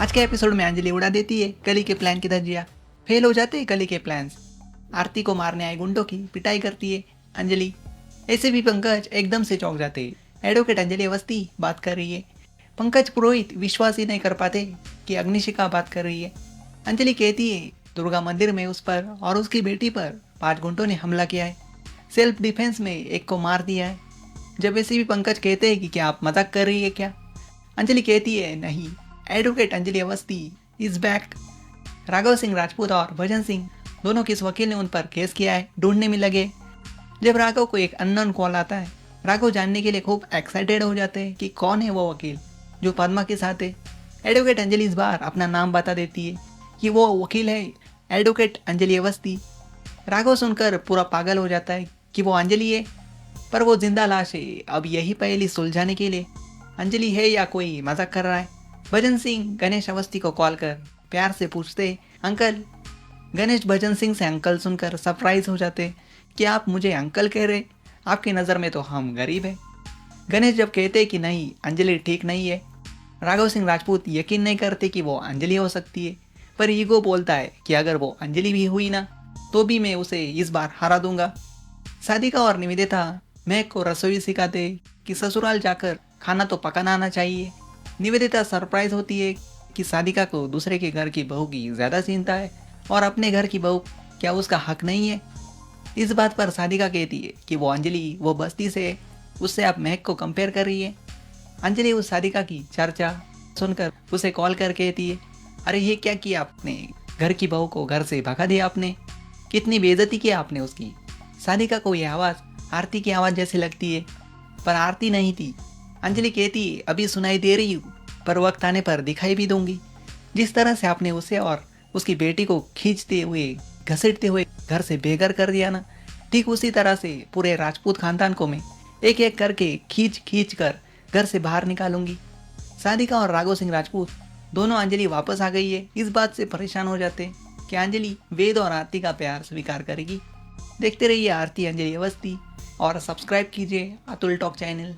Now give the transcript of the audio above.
आज के एपिसोड में अंजलि उड़ा देती है कली के प्लान की धज्जियां। फेल हो जाते हैं कली के प्लान्स। आरती को मारने आए गुंडों की पिटाई करती है अंजलि। ऐसे भी पंकज एकदम से चौंक जाते हैं। एडवोकेट अंजलि अवस्थी बात कर रही है। पंकज पुरोहित विश्वास ही नहीं कर पाते कि अग्निशिखा बात कर रही है। अंजलि कहती है दुर्गा मंदिर में उस पर और उसकी बेटी पर 5 गुंडों ने हमला किया है। सेल्फ डिफेंस में एक को मार दिया है। जब ऐसे भी पंकज कहते हैं कि क्या आप मजाक कर रही है क्या। अंजलि कहती है नहीं, advocate Anjali Awasthi is back. Raghav Singh Rajput और भजन सिंह दोनों किस वकील ने उन पर केस किया है ढूंढने में लगे। जब राघव को एक अननोन कॉल आता है, राघव जानने के लिए खूब एक्साइटेड हो जाते हैं कि कौन है वो वकील जो पद्मा के साथ है। एडवोकेट अंजलि इस बार अपना नाम बता देती है कि वो वकील है एडवोकेट अंजलि अवस्थी। राघव सुनकर पूरा पागल हो जाता है कि वो अंजलि है, पर वो जिंदा लाश है। अब यही पहेली सुलझाने के लिए अंजलि है या कोई मजाक कर रहा है। भजन सिंह गणेश अवस्थी को कॉल कर प्यार से पूछते अंकल। गणेश भजन सिंह से अंकल सुनकर सरप्राइज हो जाते कि आप मुझे अंकल कह रहे, आपकी नज़र में तो हम गरीब हैं। गणेश जब कहते कि नहीं अंजलि ठीक नहीं है, राघव सिंह राजपूत यकीन नहीं करते कि वो अंजलि हो सकती है, पर ईगो बोलता है कि अगर वो अंजलि भी हुई ना तो भी मैं उसे इस बार हरा दूंगा। सादिका और निवेदिता महक को रसोई सिखाते कि ससुराल जाकर खाना तो पकाना आना चाहिए। निवेदिता सरप्राइज होती है कि सादिका को दूसरे के घर की बहू की ज़्यादा चिंता है और अपने घर की बहू क्या उसका हक नहीं है। इस बात पर सादिका कहती है कि वो अंजलि वो बस्ती से है, उससे आप महक को कंपेयर कर रही है। अंजलि उस सादिका की चर्चा सुनकर उसे कॉल कर कहती है अरे ये क्या किया आपने, घर की बहू को घर से भगा दिया आपने, कितनी बेइज्जती की आपने उसकी। सादिका को यह आवाज़ आरती की आवाज़ जैसी लगती है, पर आरती नहीं थी। अंजलि कहती है अभी सुनाई दे रही हूँ, पर वक्त आने पर दिखाई भी दूंगी। जिस तरह से आपने उसे और उसकी बेटी को खींचते हुए घसीटते हुए घर से बेघर कर दिया ना, ठीक उसी तरह से पूरे राजपूत खानदान को मैं एक एक करके खींच खींच कर घर से बाहर निकालूंगी। सादिका और राघव सिंह राजपूत दोनों अंजलि वापस आ गई है इस बात से परेशान हो जाते कि अंजलि वेद और आरती का प्यार स्वीकार करेगी। देखते रहिए आरती अंजलि अवस्थी और सब्सक्राइब कीजिए अतुल टॉक चैनल।